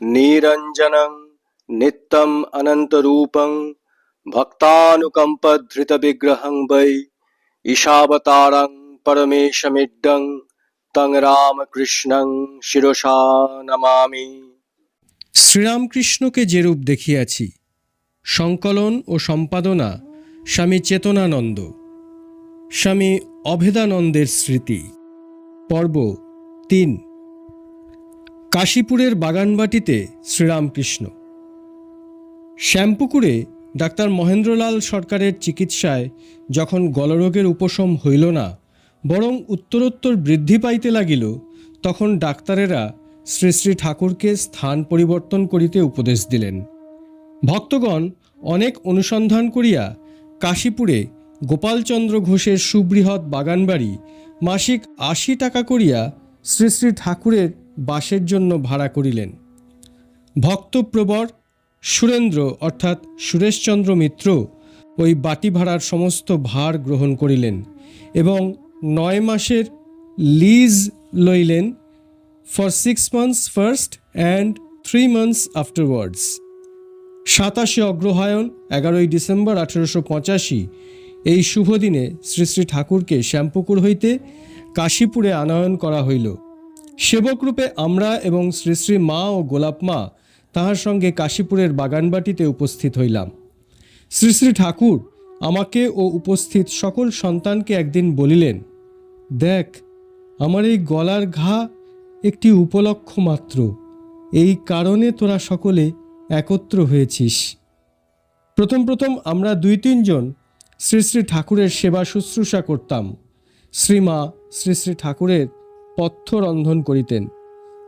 নিরঞ্জনং নিত্যম অনন্তরূপং ভক্তানুকম্পধৃতবিগ্রহং বৈ ঈশাবতারং পরমেশমিড্ডং তং রামকৃষ্ণং শিরসা নমামি। শ্রীরামকৃষ্ণকে যেরূপ দেখিয়াছি। সংকলন ও সম্পাদনা স্বামী চেতনানন্দ। স্বামী অভেদানন্দের স্মৃতি। পর্ব ৩। কাশীপুরের বাগানবাটিতে শ্রীরামকৃষ্ণ। শ্যামপুকুরে ডাক্তার মহেন্দ্রলাল সরকারের চিকিৎসায় যখন গলরোগের উপশম হইল না, বরং উত্তরোত্তর বৃদ্ধি পাইতে লাগিল, তখন ডাক্তারেরা শ্রী শ্রী ঠাকুরকে স্থান পরিবর্তন করিতে উপদেশ দিলেন। ভক্তগণ অনেক অনুসন্ধান করিয়া কাশীপুরে গোপালচন্দ্র ঘোষের সুবৃহৎ বাগানবাড়ি মাসিক ৮০ টাকা করিয়া শ্রী শ্রী ঠাকুরের বাসের জন্য ভাড়া করিলেন। ভক্তপ্রবর সুরেন্দ্র অর্থাৎ সুরেশচন্দ্র মিত্র ওই বাটি ভাড়ার সমস্ত ভার গ্রহণ করিলেন এবং ৯ মাসের লিজ লইলেন, for 6 months first and 3 months afterwards. ২৭ Agrahayan ১১ December ১৮৮৫ এই শুভ দিনে শ্রী শ্রী ঠাকুরকে শ্যামপুকুর হইতে কাশীপুরে আনয়ন করা হইল। সেবকরূপে আমরা এবং শ্রী শ্রী মা ও গোলাপ মা তাহার সঙ্গে কাশীপুরের বাগানবাটিতে উপস্থিত হইলাম। শ্রী শ্রী ঠাকুর আমাকে ও উপস্থিত সকল সন্তানকে একদিন বলিলেন, দেখ, আমার এই গলার ঘা একটি উপলক্ষ মাত্র, এই কারণে তোরা সকলে একত্র হয়েছিস। প্রথম প্রথম আমরা ২-৩ জন শ্রী শ্রী ঠাকুরের সেবা শুশ্রূষা করতাম। শ্রীমা শ্রী শ্রী ঠাকুরের পথ্য রন্ধন করিতেন।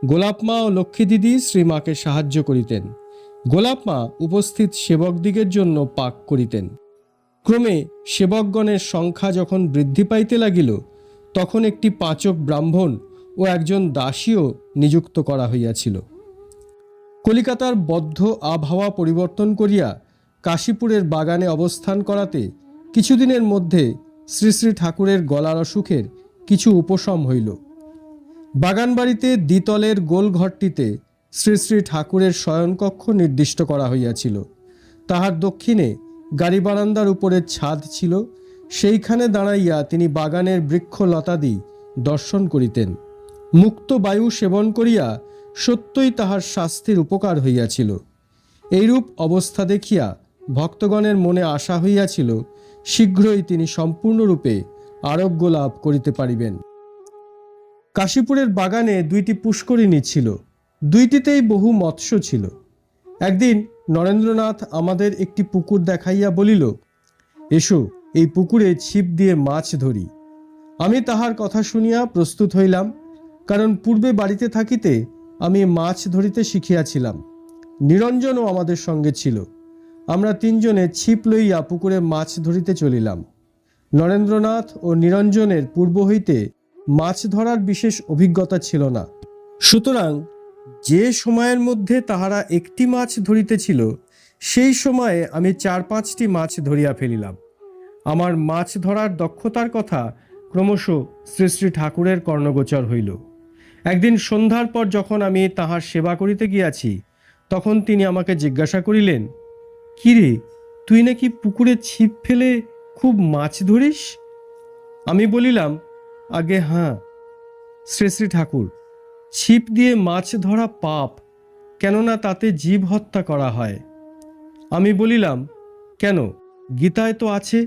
গোলাপ মা ও লক্ষ্মী দিদি শ্রীমাকে সাহায্য করিতেন। গোলাপ মা উপস্থিত সেবকদিগের জন্য পাক করিতেন। ক্রমে সেবকগণের সংখ্যা যখন বৃদ্ধি পাইতে লাগিল, তখন একটি পাচক ব্রাহ্মণ ও একজন দাসীও নিযুক্ত করা হইয়াছিল। কলিকাতার বদ্ধ আবহাওয়া পরিবর্তন করিয়া কাশীপুরের বাগানে অবস্থান করাতে কিছুদিনের মধ্যে শ্রী শ্রী ঠাকুরের গলার অসুখের কিছু উপশম হইল। বাগানবাড়িতে দ্বিতলের গোল ঘরটিতে শ্রী শ্রী ঠাকুরের শয়নকক্ষ নির্দিষ্ট করা হইয়াছিল। তাহার দক্ষিণে গাড়ি বারান্দার উপরে ছাদ ছিল। সেইখানে দাঁড়াইয়া তিনি বাগানের বৃক্ষলতাদি দর্শন করিতেন। মুক্ত বায়ু সেবন করিয়া সত্যই তাহার স্বাস্থ্যের উপকার হইয়াছিল। এইরূপ অবস্থা দেখিয়া ভক্তগণের মনে আশা হইয়াছিল, শীঘ্রই তিনি সম্পূর্ণরূপে আরোগ্য লাভ করিতে পারিবেন। কাশীপুরের বাগানে ২টি পুষ্করিণী ছিল, ২টিতেই বহু মৎস্য ছিল। একদিন নরেন্দ্রনাথ আমাদের একটি পুকুর দেখাইয়া বলিল, এসো, এই পুকুরে ছিপ দিয়ে মাছ ধরি। আমি তাহার কথা শুনিয়া প্রস্তুত হইলাম, কারণ পূর্বে বাড়িতে থাকিতে আমি মাছ ধরিতে শিখিয়াছিলাম। নিরঞ্জনও আমাদের সঙ্গে ছিল। আমরা ৩ জনে ছিপ লইয়া পুকুরে মাছ ধরিতে চলিলাম। নরেন্দ্রনাথ ও নিরঞ্জনের পূর্ব হইতে মাছ ধরার বিশেষ অভিজ্ঞতা ছিল না, সুতরাং যে সময়ের মধ্যে তাহারা একটি মাছ ধরিতেছিল, সেই সময়ে আমি ৪-৫টি মাছ ধরিয়া ফেলিলাম। আমার মাছ ধরার দক্ষতার কথা ক্রমশ শ্রী শ্রী ঠাকুরের কর্ণগোচর হইল। একদিন সন্ধ্যার পর যখন আমি তাহার সেবা করিতে গিয়াছি, তখন তিনি আমাকে জিজ্ঞাসা করিলেন, কি রে, তুই নাকি পুকুরে ছিপ ফেলে খুব মাছ ধরিস? আমি বলিলাম, আগে হ্যাঁ। শ্রী শ্রী ঠাকুর, ছিপ দিয়ে মাছ ধরা পাপ, কেননা তাতে জীব হত্যা করা হয়। আমি বলিলাম, কেন? গীতায় তো আছে,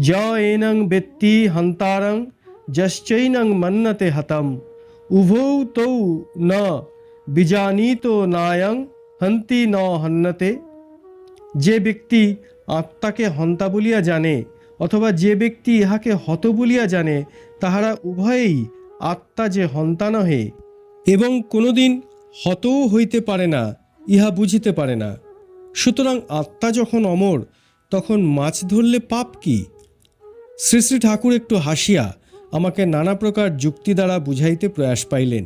য এনং বেত্তি হন্তারং যশ্চৈনং মন্নতে হতম উভৌ তৌ ন বিজানীত নায়ং হন্তি ন হন্নতে। যে ব্যক্তি আত্মাকে হন্তা বলিয়া জানে অথবা যে ব্যক্তি ইহাকে হত বলিয়া জানে, তাহারা উভয়েই আত্মা যে হন্তা নহে এবং কোনোদিন হতও হইতে পারে না, ইহা বুঝিতে পারে না। সুতরাং আত্মা যখন অমর, তখন মাছ ধরলে পাপ কি? শ্রী শ্রী ঠাকুর একটু হাসিয়া আমাকে নানা প্রকার যুক্তি দ্বারা বুঝাইতে প্রয়াস পাইলেন।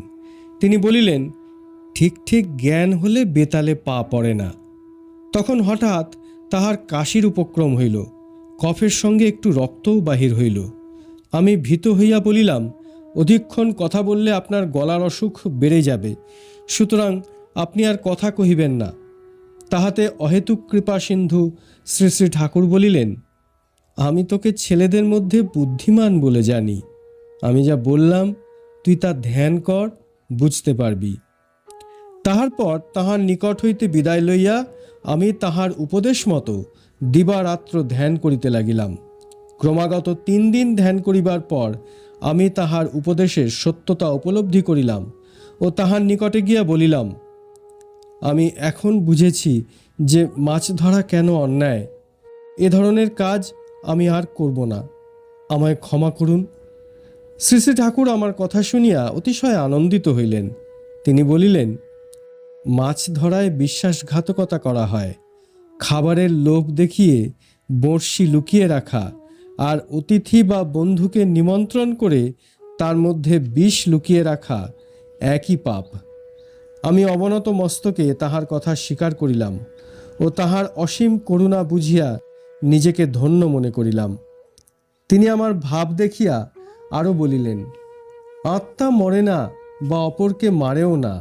তিনি বলিলেন, ঠিক ঠিক জ্ঞান হলে বেতালে পা পড়ে না। তখন হঠাৎ তাহার কাশির উপক্রম হইল, কফের সঙ্গে একটু রক্তও বাহির হইল। আমি ভীত হইয়া বলিলাম, অধিকক্ষণ কথা বললে আপনার গলার অসুখ বেড়ে যাবে, সুতরাং আপনি আর কথা কহিবেন না। তাহাতে অহেতুক কৃপা সিন্ধু শ্রী শ্রী ঠাকুর বলিলেন, আমি তোকে ছেলেদের মধ্যে বুদ্ধিমান বলে জানি। আমি যা বললাম তুই তা ধ্যান কর, বুঝতে পারবি। তাহার পর তাহার নিকট হইতে বিদায় লইয়া আমি তাহার উপদেশ মতো দিবারাত্র ধ্যান করিতে লাগিলাম। ক্রমাগত 3 দিন ধ্যান করিবার পর আমি তাহার উপদেশের সত্যতা উপলব্ধি করিলাম ও তাহার নিকটে গিয়া বলিলাম, আমি এখন বুঝেছি যে মাছ ধরা কেন অন্যায়। এ ধরনের কাজ আমি আর করব না, আমায় ক্ষমা করুন। শ্রী শ্রী ঠাকুর আমার কথা শুনিয়া অতিশয় আনন্দিত হইলেন। তিনি বলিলেন, মাছ ধরায় বিশ্বাসঘাতকতা করা হয়, খাবারের লোভ দেখিয়ে বড়শি লুকিয়ে রাখা আর অতিথি বা বন্ধুকে নিমন্ত্রণ করে তার মধ্যে বিষ লুকিয়ে রাখা একই পাপ। আমি অবনত মস্তকে তাহার কথা স্বীকার করিলাম ও তাহার অসীম করুণা বুঝিয়া নিজেকে ধন্য মনে করিলাম। তিনি আমার ভাব দেখিয়া আরও বলিলেন, আত্মা মরে না বা অপরকে মারেও না,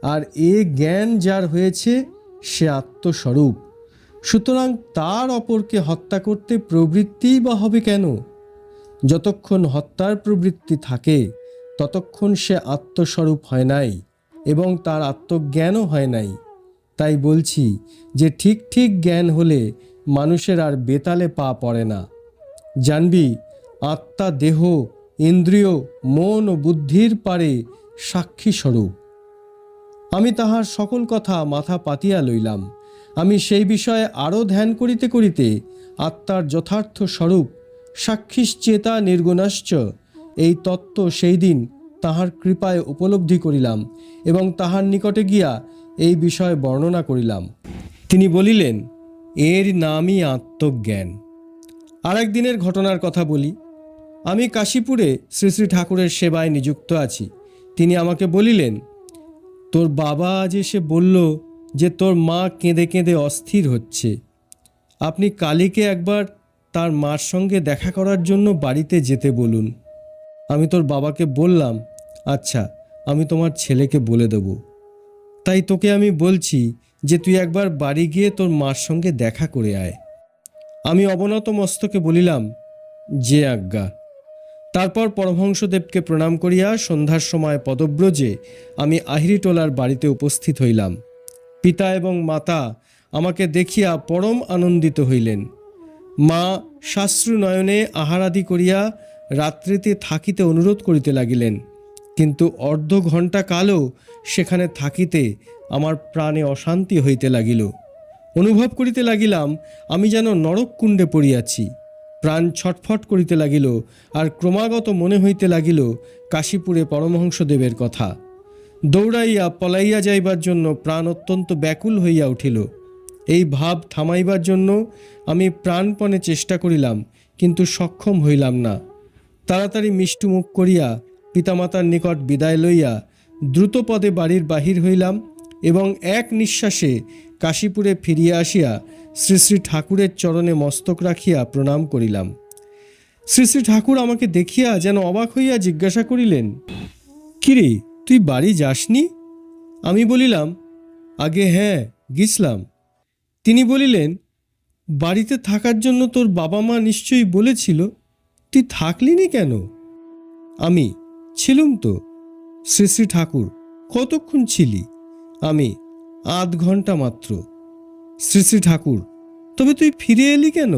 আর এ জ্ঞান যার হয়েছে সে আত্মস্বরূপ। সুতরাং তার অপরকে হত্যা করতে প্রবৃত্তিই বা হবে কেন? যতক্ষণ হত্যার প্রবৃত্তি থাকে ততক্ষণ সে আত্মস্বরূপ হয় নাই এবং তার আত্মজ্ঞানও হয় নাই। তাই বলছি যে ঠিক ঠিক জ্ঞান হলে মানুষের আর বেতালে পা পড়ে না। জানবি, আত্মা দেহ, ইন্দ্রিয়, মন ও বুদ্ধির পারে সাক্ষী স্বরূপ। আমি তাহার সকল কথা মাথা পাতিয়া লইলাম। আমি সেই বিষয়ে আরও ধ্যান করিতে করিতে আত্মার যথার্থ স্বরূপ সাক্ষিশ্চেতা নির্গুণাশ্চ এই তত্ত্ব সেই দিন তাহার কৃপায় উপলব্ধি করিলাম এবং তাহার নিকটে গিয়া এই বিষয়ে বর্ণনা করিলাম। তিনি বলিলেন, এর নামই আত্মজ্ঞান। আর একদিনের ঘটনার কথা বলি। আমি কাশীপুরে শ্রী শ্রী ঠাকুরের সেবায় নিযুক্ত আছি। তিনি আমাকে বলিলেন, তোর বাবা আজ এসে বলল যে তোর মা কেঁদে কেঁদে অস্থির হচ্ছে। আপনি কালীকে একবার তার মার সঙ্গে দেখা করার জন্য বাড়িতে যেতে বলুন। আমি তোর বাবাকে বললাম, আচ্ছা, আমি তোমার ছেলেকে বলে দেব। তাই তোকে আমি বলছি যে তুই একবার বাড়ি গিয়ে তোর মার সঙ্গে দেখা করে আয়। আমি অবনত মস্তকে বলিলাম, যে আজ্ঞা। তারপর পরমহংসদেবকে প্রণাম করিয়া সন্ধ্যার সময় পদব্রজে আমি আহিরিটোলার বাড়িতে উপস্থিত হইলাম। পিতা এবং মাতা আমাকে দেখিয়া পরম আনন্দিত হইলেন। মা শাস্ত্রু নয়নে আহারাদি করিয়া রাত্রিতে থাকিতে অনুরোধ করিতে লাগিলেন, কিন্তু অর্ধ ঘণ্টা কালও সেখানে থাকিতে আমার প্রাণে অশান্তি হইতে লাগিল। অনুভব করিতে লাগিলাম আমি যেন নরককুণ্ডে পড়িয়াছি। প্রাণ ছটফট করিতে লাগিল, আর ক্রমাগত মনে হইতে লাগিল কাশীপুরে পরমহংসদেবের কথা। দৌড়াইয়া পলাইয়া যাইবার জন্য প্রাণ অত্যন্ত ব্যাকুল হইয়া উঠিল। এই ভাব থামাইবার জন্য আমি প্রাণপণে চেষ্টা করিলাম, কিন্তু সক্ষম হইলাম না। তাড়াতাড়ি মিষ্টু মুখ করিয়া পিতামাতার নিকট বিদায় লইয়া দ্রুতপদে বাড়ির বাহির হইলাম এবং এক নিঃশ্বাসে কাশীপুরে ফিরিয়া আসিয়া শ্রী শ্রী ঠাকুরের চরণে মস্তক রাখিয়া প্রণাম করিলাম। শ্রী শ্রী ঠাকুর আমাকে দেখিয়া যেন অবাক হইয়া জিজ্ঞাসা করিলেন, কিরে, তুই বাড়ি যাসনি? আমি বলিলাম, আগে হ্যাঁ, গেছিলাম। তিনি বলিলেন, বাড়িতে থাকার জন্য তোর বাবা মা নিশ্চয়ই বলেছিল, তুই থাকলিনি কেন? আমি, ছিলুম তো। শ্রী শ্রী ঠাকুর, কতক্ষণ ছিলি? আমি, আধ ঘন্টা মাত্র। শ্রী শ্রী ঠাকুর, তবে তুই ফিরে এলি কেন?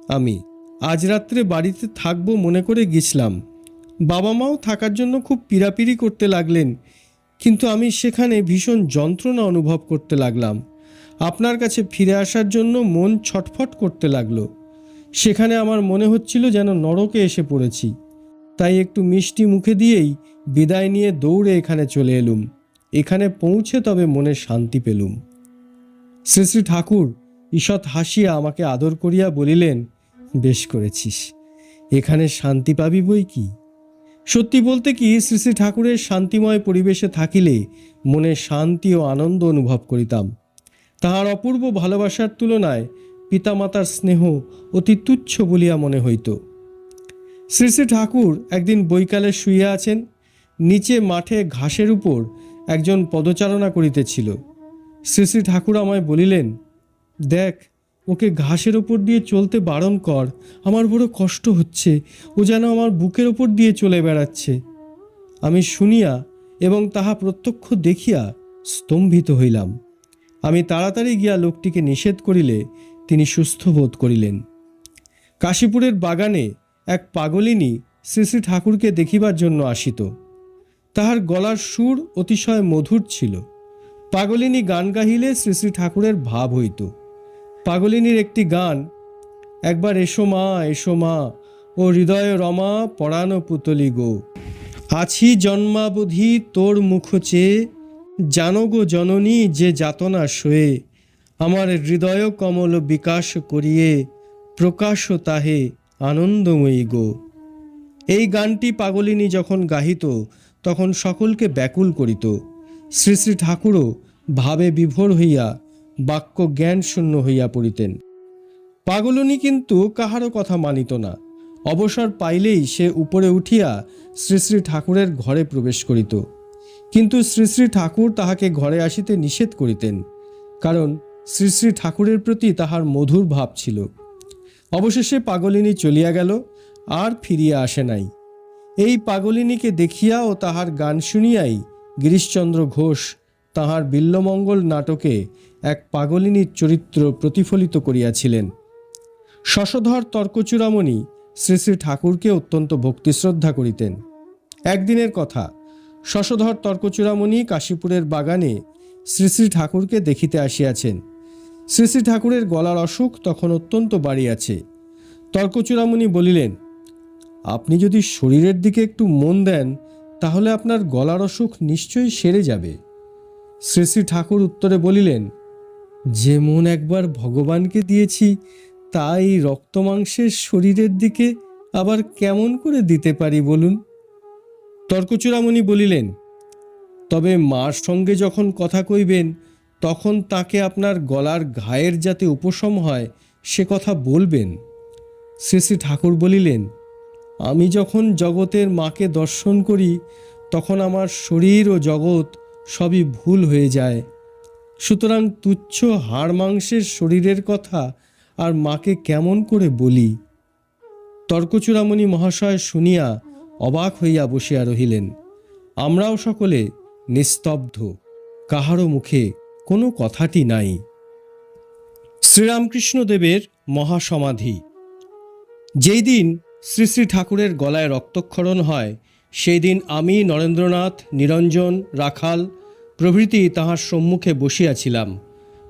আমি, আজ রাত্রে বাড়িতে থাকবো মনে করে গেছিলাম। বাবা মাও থাকার জন্য খুব পীড়াপিড়ি করতে লাগলেন, কিন্তু আমি সেখানে ভীষণ যন্ত্রণা অনুভব করতে লাগলাম। আপনার কাছে ফিরে আসার জন্য মন ছটফট করতে লাগলো। সেখানে আমার মনে হচ্ছিল যেন নরকে এসে পড়েছি। তাই একটু মিষ্টি মুখে দিয়েই বিদায় নিয়ে দৌড়ে এখানে চলে এলুম। এখানে পৌঁছে তবে মনে শান্তি পেলুম। শ্রী শ্রী ঠাকুর ঈষৎ হাসিয়া আমাকে আদর করিয়া বলিলেন, বেশ করেছিস, এখানে শান্তি পাবি বই কি। সত্যি বলতে কি, শ্রী শ্রী ঠাকুরের শান্তিময় পরিবেশে থাকিলে মনে শান্তি ও আনন্দ অনুভব করিতাম। তাহার অপূর্ব ভালোবাসার তুলনায় পিতামাতার স্নেহ অতি তুচ্ছ বলিয়া মনে হইত। শ্রী শ্রী ঠাকুর একদিন বৈকালে শুইয়া আছেন। নিচে মাঠে ঘাসের উপর একজন পদচারণা করিতেছিল। শ্রী শ্রী ঠাকুর আমায় বলিলেন, দেখ, ওকে ঘাসের ওপর দিয়ে চলতে বারণ কর, আমার বড় কষ্ট হচ্ছে, ও যেন আমার বুকের ওপর দিয়ে চলে বেড়াচ্ছে। আমি শুনিয়া এবং তাহা প্রত্যক্ষ দেখিয়া স্তম্ভিত হইলাম। আমি তাড়াতাড়ি গিয়া লোকটিকে নিষেধ করিলে তিনি সুস্থ বোধ করিলেন। কাশীপুরের বাগানে এক পাগলিনী শ্রী শ্রী ঠাকুরকে দেখিবার জন্য আসিত। তাহার গলার সুর অতিশয় মধুর ছিল। পাগলিনী গান গাহিলে শ্রী শ্রী ঠাকুরের ভাব হইত। পাগলিনীর একটি গান, একবার এসো মা ও হৃদয় রমা পরাণ পুতলি গো, আছি জন্মাবধি তোর মুখ চেয়ে, জানো গো জননী যে যাতনা সয়ে, আমার হৃদয় কমল বিকাশ করিয়ে, প্রকাশ তাহে আনন্দময়ী গো। এই গানটি পাগলিনী যখন গাহিত তখন সকলকে ব্যাকুল করিত। শ্রী শ্রী ঠাকুরও ভাবে বিভোর হইয়া বাক্য জ্ঞান শূন্য হইয়া পড়িতেন। পাগলিনী কিন্তু কাহারও কথা মানিত না। অবসর পাইলেই সে উপরে উঠিয়া শ্রী শ্রী ঠাকুরের ঘরে প্রবেশ করিত। কিন্তু শ্রী শ্রী ঠাকুর তাহাকে ঘরে আসিতে নিষেধ করিতেন, কারণ শ্রী শ্রী ঠাকুরের প্রতি তাহার মধুর ভাব ছিল। অবশেষে পাগলিনী চলিয়া গেল, আর ফিরিয়া আসে নাই। এই পাগলিনীকে দেখিয়া ও তাহার গান শুনিয়াই গিরিশচন্দ্র ঘোষ তাহার বিল্বমঙ্গল নাটকে এক পাগলিনীর চরিত্র প্রতিফলিত করিয়াছিলেন। শশধর তর্কচূড়ামণি শ্রী শ্রী ঠাকুরকে অত্যন্ত ভক্তিশ্রদ্ধা করিতেন। একদিনের কথা, শশধর তর্কচূড়ামণি কাশীপুরের বাগানে শ্রী শ্রী ঠাকুরকে দেখিতে আসিয়াছেন। শ্রী শ্রী ঠাকুরের গলার অসুখ তখন অত্যন্ত বাড়িয়াছে। তর্কচূড়ামণি বলিলেন, আপনি যদি শরীরের দিকে একটু মন দেন তাহলে আপনার গলার অসুখ নিশ্চয়ই সেরে যাবে। শ্রী শ্রী ঠাকুর উত্তরে বলিলেন, যে মন একবার ভগবানকে দিয়েছি তাই রক্তমাংসের শরীরের দিকে আবার কেমন করে দিতে পারি বলুন। তর্কচূড়ামণি বলিলেন, তবে মার সঙ্গে যখন কথা কইবেন তখন তাকে আপনার গলার ঘায়ের যাতে উপশম হয় সে কথা বলবেন। শ্রী শ্রী ঠাকুর বলিলেন, আমি যখন জগতের মাকে দর্শন করি তখন আমার শরীর ও জগৎ সবই ভুল হয়ে যায়। সুতরাং তুচ্ছ হাড় মাংসের শরীরের কথা আর মাকে কেমন করে বলি। তর্কচূড়ামণি মহাশয় শুনিয়া অবাক হইয়া বসিয়া রহিলেন। আমরাও সকলে নিস্তব্ধ, কাহারও মুখে কোনো কথাটি নাই। শ্রীরামকৃষ্ণদেবের মহাসমাধি। যেই দিন শ্রী শ্রী ঠাকুরের গলায় রক্তক্ষরণ হয় সেই দিন আমি, নরেন্দ্রনাথ, নিরঞ্জন, রাখাল প্রভৃতি তাহার সম্মুখে বসিয়াছিলাম।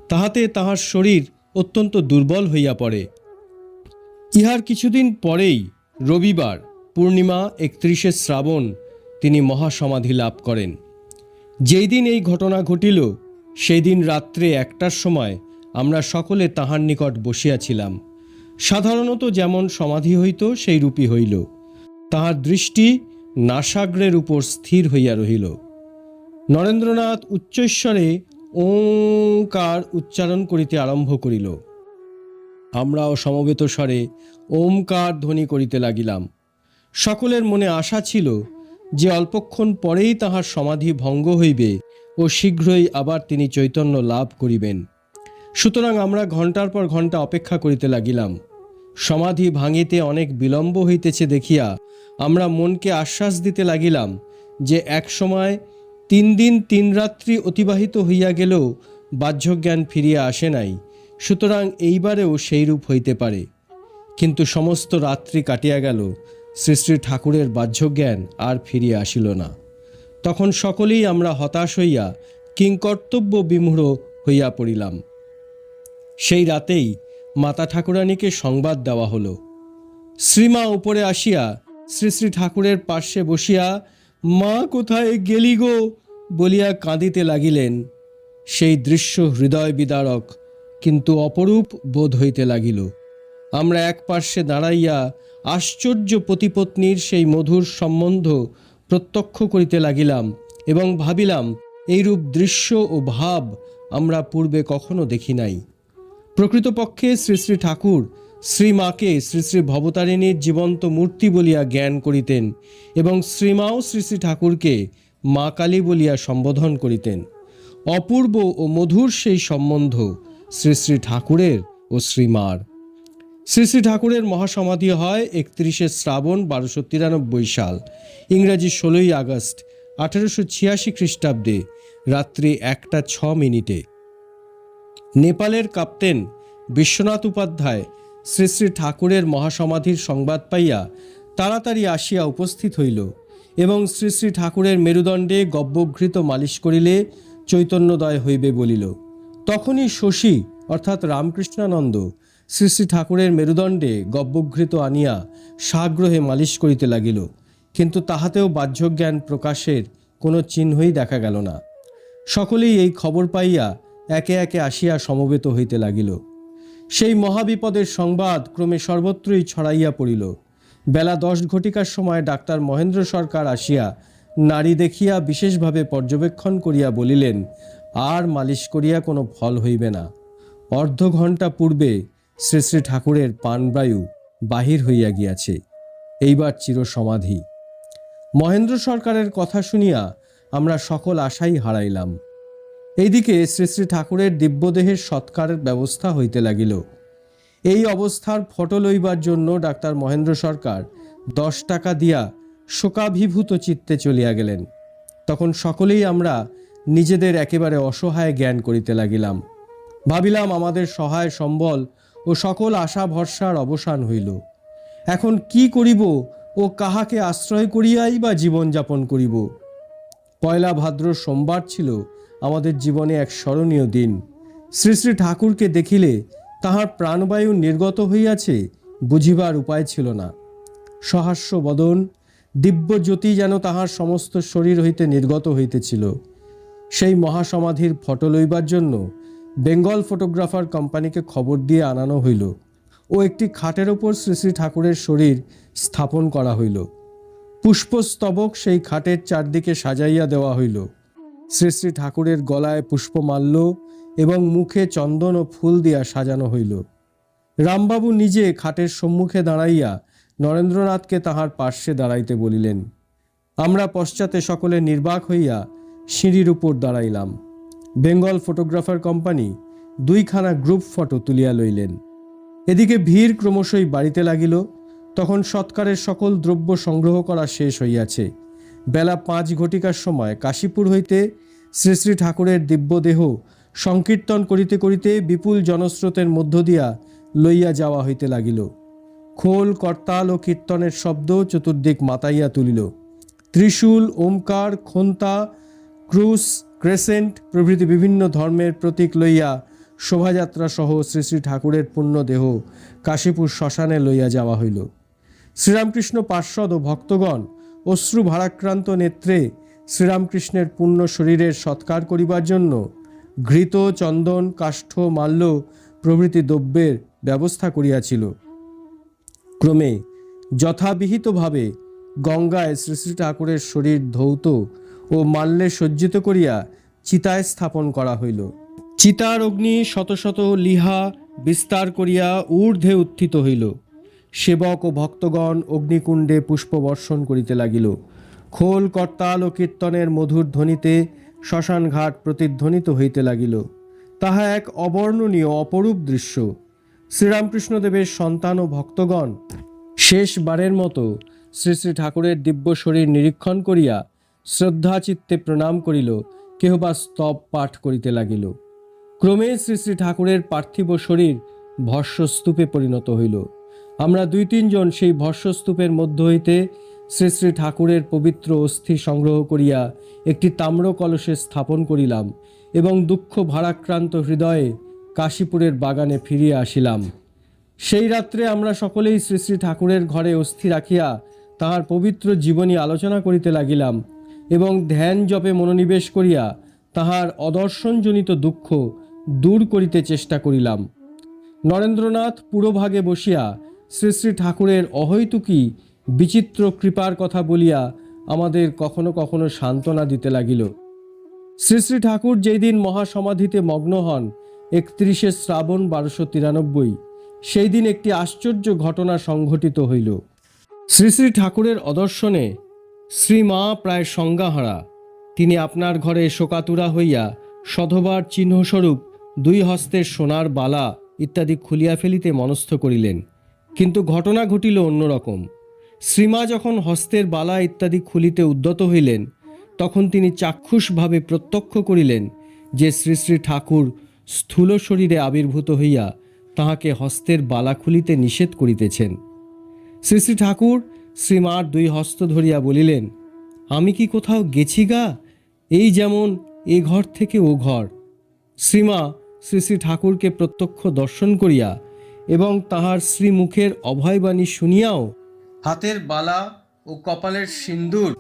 তাহাতে তাহার শরীর অত্যন্ত দুর্বল হইয়া পড়ে। ইহার কিছুদিন পরেই রবিবার পূর্ণিমা 31শে শ্রাবণ তিনি মহাসমাধি লাভ করেন। যেই দিন এই ঘটনা ঘটিল সেই দিন রাত্রে 1টার সময় আমরা সকলে তাহার নিকট বসিয়াছিলাম। সাধারণত যেমন সমাধি হইত সেই রূপই হইল। তাহার দৃষ্টি নাসাগ্রের উপর স্থির হইয়া রহিল। নরেন্দ্রনাথ উচ্চৈঃস্বরে ওঙ্কার উচ্চারণ করিতে আরম্ভ করিল। আমরাও সমবেত স্বরে ওমকার ধ্বনি করিতে লাগিলাম। সকলের মনে আশা ছিল যে অল্পক্ষণ পরেই তাহার সমাধি ভঙ্গ হইবে ও শীঘ্রই আবার তিনি চৈতন্য লাভ করিবেন। সুতরাং আমরা ঘণ্টার পর ঘণ্টা অপেক্ষা করিতে লাগিলাম। সমাধি ভাঙিতে অনেক বিলম্ব হইতেছে দেখিয়া আমরা মনকে আশ্বাস দিতে লাগিলাম যে এক সময় 3 দিন 3 রাত্রি অতিবাহিত হইয়া গেলেও বাহ্যজ্ঞান ফিরিয়া আসে নাই, সুতরাং এইবারেও সেইরূপ হইতে পারে। কিন্তু সমস্ত রাত্রি কাটিয়া গেল, শ্রী শ্রী ঠাকুরের বাহ্যজ্ঞান আর ফিরিয়া আসিল না। তখন সকলেই আমরা হতাশ হইয়া কিংকর্তব্য বিমূঢ় হইয়া পড়িলাম। সেই রাতেই মাতা ঠাকুরানীকে সংবাদ দেওয়া হলো। শ্রীমা উপরে আসিয়া শ্রী শ্রী ঠাকুরের পার্শ্বে বসিয়া মা কোথায় গেলি গো বলিয়া কাঁদিতে লাগিলেন। সেই দৃশ্য হৃদয় বিদারক কিন্তু অপরূপ বোধ হইতে লাগিল। আমরা এক পার্শ্বে দাঁড়াইয়া আশ্চর্য পতিপত্নীর সেই মধুর সম্বন্ধ প্রত্যক্ষ করিতে লাগিলাম এবং ভাবিলাম এইরূপ দৃশ্য ও ভাব আমরা পূর্বে কখনো দেখি নাই। প্রকৃতপক্ষে শ্রী শ্রী ঠাকুর শ্রীমাকে শ্রী শ্রী ভবতারিণীর জীবন্ত মূর্তি বলিয়া জ্ঞান করিতেন এবং শ্রীমাও শ্রী শ্রী ঠাকুরকে মা কালী বলিয়া সম্বোধন করিতেন। অপূর্ব ও মধুর সেই সম্বন্ধ শ্রী শ্রী ঠাকুরের ও শ্রীমার। শ্রী শ্রী ঠাকুরের মহাসমাধি হয় 31শে শ্রাবণ 1293 সাল, ইংরাজি 16ই আগস্ট 1886 খ্রিস্টাব্দে রাত্রি 1:06। নেপালের ক্যাপ্টেন বিশ্বনাথ উপাধ্যায় শ্রী শ্রী ঠাকুরের মহাসমাধির সংবাদ পাইয়া তাড়াতাড়ি আসিয়া উপস্থিত হইল এবং শ্রী শ্রী ঠাকুরের মেরুদণ্ডে গব্যঘৃত মালিশ করিলে চৈতন্যদয় হইবে বলিল। তখনই শশী অর্থাৎ রামকৃষ্ণানন্দ শ্রী শ্রী ঠাকুরের মেরুদণ্ডে গব্যঘৃত আনিয়া সাগ্রহে মালিশ করিতে লাগিল, কিন্তু তাহাতেও বাহ্যজ্ঞান প্রকাশের কোনো চিহ্নই দেখা গেল না। সকলেই এই খবর পাইয়া একে একে আসিয়া সমবেত হইতে লাগিল। সেই মহাবিপদের সংবাদ ক্রমে সর্বত্রই ছড়াইয়া পড়িল। বেলা 10 ঘটিকার সময় ডাক্তার মহেন্দ্র সরকার আসিয়া নারী দেখিয়া বিশেষভাবে পর্যবেক্ষণ করিয়া বলিলেন, আর মালিশ করিয়া কোনো ফল হইবে না। অর্ধ ঘণ্টা পূর্বে শ্রী শ্রী ঠাকুরের প্রাণবায়ু বাহির হইয়া গিয়াছে, এইবার চিরসমাধি। মহেন্দ্র সরকারের কথা শুনিয়া আমরা সকল আশাই হারাইলাম। এইদিকে শ্রী শ্রী ঠাকুরের দিব্যদেহের সৎকারের ব্যবস্থা হইতে লাগিল। এই অবস্থার ফটো লইবার জন্য ডাক্তার মহেন্দ্র সরকার 10 টাকা দিয়া শোকাভিভূত চিত্তে চলিয়া গেলেন। তখন সকলেই আমরা নিজেদের একেবারে অসহায় জ্ঞান করিতে লাগিলাম। ভাবিলাম আমাদের সহায় সম্বল ও সকল আশা ভরসার অবসান হইল। এখন কি করিব ও কাহাকে আশ্রয় করিয়াই বা জীবনযাপন করিব? পয়লা ভাদ্র সোমবার ছিল আমাদের জীবনে এক স্মরণীয় দিন। শ্রী শ্রী ঠাকুরকে দেখিলে তাহার প্রাণবায়ু নির্গত হইয়াছে বুঝিবার উপায় ছিল না। সহাস্য বদন, দিব্য জ্যোতি যেন তাহার সমস্ত শরীর হইতে নির্গত হইতেছিল। সেই মহাসমাধির ফটো লইবার জন্য বেঙ্গল ফটোগ্রাফার কোম্পানিকে খবর দিয়ে আনানো হইল ও একটি খাটের ওপর শ্রী শ্রী ঠাকুরের শরীর স্থাপন করা হইল। পুষ্পস্তবক সেই খাটের চারদিকে সাজাইয়া দেওয়া হইল। শ্রী শ্রী ঠাকুরের গলায় পুষ্পমাল্য এবং মুখে চন্দন ও ফুল দিয়া সাজানো হইল। রামবাবু নিজে খাটের সম্মুখে দাঁড়াইয়া নরেন্দ্রনাথকে তাহার পার্শ্বে দাঁড়াইতে বলিলেন। আমরা পশ্চাতে সকলে নির্বাক হইয়া সিঁড়ির উপর দাঁড়াইলাম। বেঙ্গল ফটোগ্রাফার কোম্পানি 2খানা গ্রুপ ফটো তুলিয়া লইলেন। এদিকে ভিড় ক্রমশই বাড়িতে লাগিল। তখন সৎকারের সকল দ্রব্য সংগ্রহ করা শেষ হইয়াছে। বেলা 5 ঘটিকার সময় কাশীপুর হইতে শ্রী শ্রী ঠাকুরের দিব্যদেহ সংকীর্তন করিতে করিতে বিপুল জনস্রোতের মধ্য দিয়া লইয়া যাওয়া হইতে লাগিল। খোল, করতাল ও কীর্তনের শব্দ চতুর্দিক মাতাইয়া তুলিল। ত্রিশূল, ওমকার, খোন্তা, ক্রুশ, ক্রেসেন্ট প্রভৃতি বিভিন্ন ধর্মের প্রতীক লইয়া শোভাযাত্রা সহ শ্রী শ্রী ঠাকুরের পুণ্যদেহ কাশীপুর শ্মশানে লইয়া যাওয়া হইল। শ্রীরামকৃষ্ণ পার্ষদ ও ভক্তগণ অশ্রু ভারাক্রান্ত নেত্রে শ্রীরামকৃষ্ণের পুণ্য শরীরের সৎকার করিবার জন্য ঘৃত, চন্দন, কাষ্ঠ, মাল্য প্রভৃতি দ্রব্যের ব্যবস্থা করিয়াছিল। ক্রমে যথাবিহিতভাবে গঙ্গায় শ্রী শ্রী ঠাকুরের শরীর ধৌত ও মাল্যে সজ্জিত করিয়া চিতায় স্থাপন করা হইল। চিতার অগ্নি শত শত লিহা বিস্তার করিয়া ঊর্ধ্বে উত্থিত হইল। সেবক ও ভক্তগণ অগ্নিকুণ্ডে পুষ্পবর্ষণ করিতে লাগিল। খোল, করতাল ও কীর্তনের মধুর ধ্বনিতে শ্মশান ঘাট প্রতিধ্বনিত হইতে লাগিল। তাহা এক অবর্ণনীয় অপরূপ দৃশ্য। শ্রীরামকৃষ্ণদেবের সন্তান ও ভক্তগণ শেষবারের মতো শ্রী শ্রী ঠাকুরের দিব্য শরীর নিরীক্ষণ করিয়া শ্রদ্ধা চিত্তে প্রণাম করিল, কেহ বা স্তব পাঠ করিতে লাগিল। ক্রমে শ্রী শ্রী ঠাকুরের পার্থিব শরীর ভস্মস্তূপে পরিণত হইল। আমরা 2-3 জন সেই ভস্মস্তূপের মধ্য হইতে শ্রী শ্রী ঠাকুরের পবিত্র অস্থি সংগ্রহ করিয়া একটি তাম্র কলসে স্থাপন করিলাম এবং দুঃখ ভারাক্রান্ত হৃদয়ে কাশীপুরের বাগানে ফিরিয়া আসিলাম। সেই রাত্রে আমরা সকলেই শ্রী শ্রী ঠাকুরের ঘরে অস্থি রাখিয়া তাহার পবিত্র জীবনী আলোচনা করিতে লাগিলাম এবং ধ্যান জপে মনোনিবেশ করিয়া তাহার অদর্শনজনিত দুঃখ দূর করিতে চেষ্টা করিলাম। নরেন্দ্রনাথ পুরোভাগে বসিয়া শ্রী শ্রী ঠাকুরের অহৈতুকী বিচিত্র কৃপার কথা বলিয়া আমাদের কখনো কখনো সান্ত্বনা দিতে লাগিল। শ্রী শ্রী ঠাকুর যেই দিন মহাসমাধিতে মগ্ন হন 31শে শ্রাবণ 1293, সেই দিন একটি আশ্চর্য ঘটনা সংঘটিত হইল। শ্রী শ্রী ঠাকুরের অদর্শনে শ্রীমা প্রায় সংজ্ঞাহারা। তিনি আপনার ঘরে শোকাতুরা হইয়া সধবার চিহ্নস্বরূপ 2 হস্তের সোনার বালা ইত্যাদি খুলিয়া ফেলিতে মনস্থ করিলেন। কিন্তু ঘটনা ঘটিল অন্যরকম। শ্রীমা যখন হস্তের বালা ইত্যাদি খুলিতে উদ্যত হইলেন, তখন তিনি চাক্ষুষভাবে প্রত্যক্ষ করিলেন যে শ্রী শ্রী ঠাকুর স্থূল শরীরে আবির্ভূত হইয়া তাহাকে হস্তের বালা খুলিতে নিষেধ করিতেছেন। শ্রী শ্রী ঠাকুর শ্রীমার 2 হস্ত ধরিয়া বলিলেন, আমি কি কোথাও গেছি গা? এই যেমন এ ঘর থেকে ও ঘর। শ্রীমা শ্রী শ্রী ঠাকুরকে প্রত্যক্ষ দর্শন করিয়া এবং তাহার শ্রীমুখের অভয়বাণী শুনিয়াও হাতের বালা ও কপালের সিন্দুর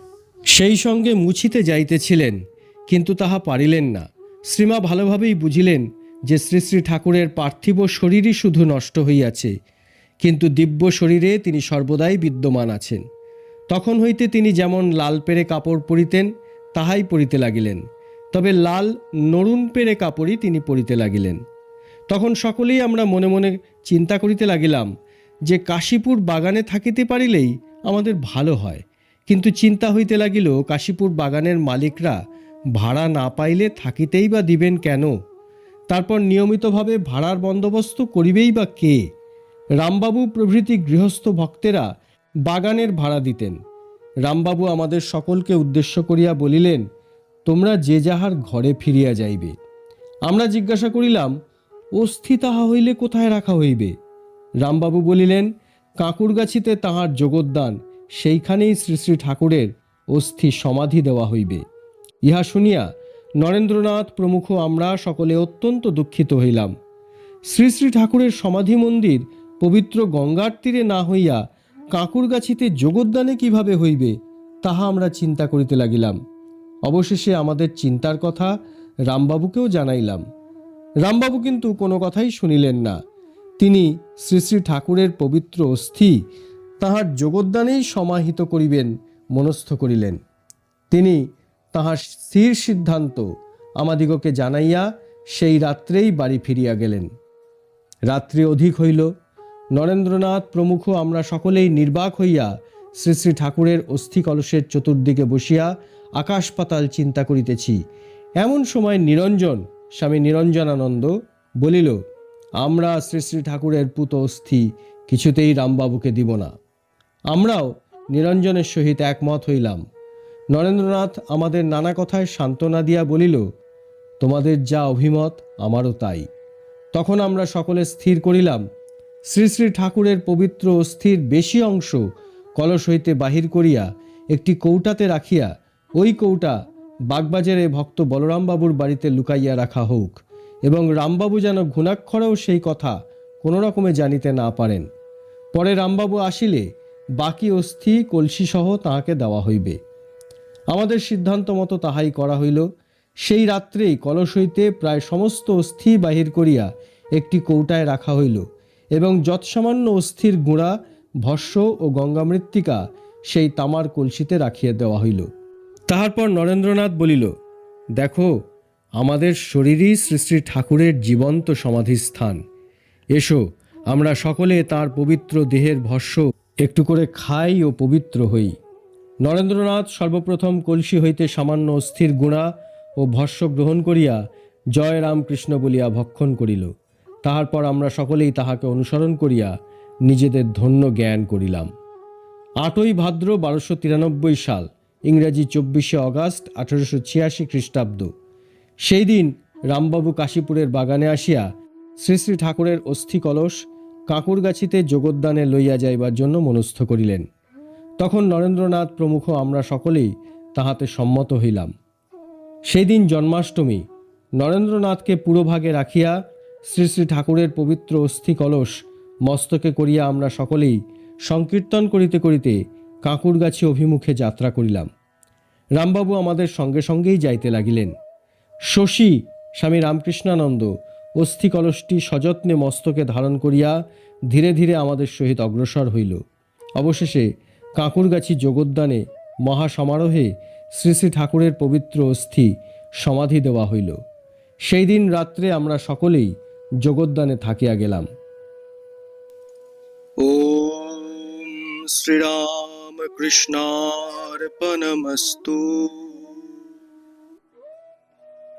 সেই সঙ্গে মুছিতে যাইতেছিলেন, কিন্তু তাহা পারিলেন না। শ্রীমা ভালোভাবেই বুঝিলেন যে শ্রী শ্রী ঠাকুরের পার্থিব শরীরই শুধু নষ্ট হইয়াছে, কিন্তু দিব্য শরীরে তিনি সর্বদাই বিদ্যমান আছেন। তখন হইতে তিনি যেমন লাল পেরে কাপড় পরিতেন তাহাই পরিতে লাগিলেন, তবে লাল নরুন পেরে কাপড়ই তিনি পরিতে লাগিলেন। তখন সকলেই আমরা মনে মনে চিন্তা করিতে লাগিলাম যে কাশীপুর বাগানে থাকিতে পারিলেই আমাদের ভালো হয়। কিন্তু চিন্তা হইতে লাগিল, কাশীপুর বাগানের মালিকরা ভাড়া না পাইলে থাকিতেই বা দিবেন কেন? তারপর নিয়মিতভাবে ভাড়ার বন্দোবস্ত করিবেই বা কে? রামবাবু প্রভৃতি গৃহস্থ ভক্তেরা বাগানের ভাড়া দিতেন। রামবাবু আমাদের সকলকে উদ্দেশ্য করিয়া বলিলেন, তোমরা যে যাহার ঘরে ফিরিয়া যাইবে। আমরা জিজ্ঞাসা করিলাম, অস্থি তাহা হইলে কোথায় রাখা হইবে? রামবাবু বলিলেন, কাঁকুরগাছিতে তাহার যোগদান, সেইখানেই শ্রী শ্রী ঠাকুরের অস্থি সমাধি দেওয়া হইবে। ইহা শুনিয়া নরেন্দ্রনাথ প্রমুখ আমরা সকলে অত্যন্ত দুঃখিত হইলাম। শ্রী শ্রী ঠাকুরের সমাধি মন্দির পবিত্র গঙ্গার তীরে না হইয়া কাঁকুরগাছিতে যোগদানে কিভাবে হইবে, তাহা আমরা চিন্তা করিতে লাগিলাম। অবশেষে আমাদের চিন্তার কথা রামবাবুকেও জানাইলাম। রামবাবু কিন্তু কোনো কথাই শুনিলেন না। তিনি শ্রী শ্রী ঠাকুরের পবিত্র অস্থি তাহার যোগদানেই সমাহিত করিবেন মনস্থ করিলেন। তিনি তাহার স্থির সিদ্ধান্ত আমাদিগকে জানাইয়া সেই রাত্রেই বাড়ি ফিরিয়া গেলেন। রাত্রি অধিক হইল। নরেন্দ্রনাথ প্রমুখ আমরা সকলেই নির্বাক হইয়া শ্রী শ্রী ঠাকুরের অস্থি কলসের চতুর্দিকে বসিয়া আকাশ পাতাল চিন্তা করিতেছি। এমন সময় নিরঞ্জন, স্বামী নিরঞ্জনানন্দ বলিল, আমরা শ্রী শ্রী ঠাকুরের পুত অস্থি কিছুতেই রামবাবুকে দিব না। আমরাও নিরঞ্জনের সহিত একমত হইলাম। নরেন্দ্রনাথ আমাদের নানা কথায় সান্ত্বনা দিয়া বলিল, তোমাদের যা অভিমত আমারও তাই। তখন আমরা সকলে স্থির করিলাম, শ্রী শ্রী ঠাকুরের পবিত্র অস্থির বেশি অংশ কলস হইতে বাহির করিয়া একটি কৌটাতে রাখিয়া ওই কৌটা বাগবাজারে ভক্ত বলরামবাবুর বাড়িতে লুকাইয়া রাখা হোক, এবং রামবাবু যেন ঘুণাক্ষরেও সেই কথা কোনো রকমে জানিতে না পারেন। পরে রামবাবু আসিলে বাকি অস্থি কলসিসহ তাহাকে দেওয়া হইবে। আমাদের সিদ্ধান্ত মতো তাহাই করা হইল। সেই রাত্রেই কলস হইতে প্রায় সমস্ত অস্থি বাহির করিয়া একটি কৌটায় রাখা হইল, এবং যৎসামান্য অস্থির গুঁড়া, ভস্য ও গঙ্গামৃত্তিকা সেই তামার কলসিতে রাখিয়া দেওয়া হইল। তাহার পর নরেন্দ্রনাথ বলিল, দেখো, আমাদের শরীরই শ্রী শ্রী ঠাকুরের জীবন্ত সমাধিস্থান। এসো আমরা সকলে তার পবিত্র দেহের ভস্য একটু করে খাই ও পবিত্র হই। নরেন্দ্রনাথ সর্বপ্রথম কলসি হইতে সামান্য অস্থির গুঁড়া ও ভস্য গ্রহণ করিয়া জয় রামকৃষ্ণ বলিয়া ভক্ষণ করিল। তাহার পর আমরা সকলেই তাহাকে অনুসরণ করিয়া নিজেদের ধন্য জ্ঞান করিলাম। 8ই ভাদ্র 1293 সাল, ইংরাজি 24শে অগাস্ট 1886 খ্রিস্টাব্দ। সেই দিন রামবাবু কাশীপুরের বাগানে আসিয়া শ্রী শ্রী ঠাকুরের অস্থি কলস কাঁকুরগাছিতে যোগদানে লইয়া যাইবার জন্য মনস্থ করিলেন। তখন নরেন্দ্রনাথ প্রমুখ আমরা সকলেই তাহাতে সম্মত হইলাম। সেই দিন জন্মাষ্টমী। নরেন্দ্রনাথকে পুরোভাগে রাখিয়া শ্রী শ্রী ঠাকুরের পবিত্র অস্থি কলস মস্তকে করিয়া আমরা সকলেই সংকীর্তন করিতে করিতে কাঁকুরগাছি অভিমুখে যাত্রা করিলাম। রামবাবু আমাদের সঙ্গে সঙ্গেই যাইতে লাগিলেন। শশী, স্বামী রামকৃষ্ণানন্দ অস্থি কলসটি সযত্নে মস্তকে ধারণ করিয়া ধীরে ধীরে আমাদের সহিত অগ্রসর হইল। অবশেষে কাঁকুরগাছি যোগদানে মহাসমারোহে শ্রী শ্রী ঠাকুরের পবিত্র অস্থি সমাধি দেওয়া হইল। সেই দিন রাত্রে আমরা সকলেই যোগদানে থাকিয়া গেলাম। ওম শ্রীরাম কৃষ্ণার্পণমস্তু।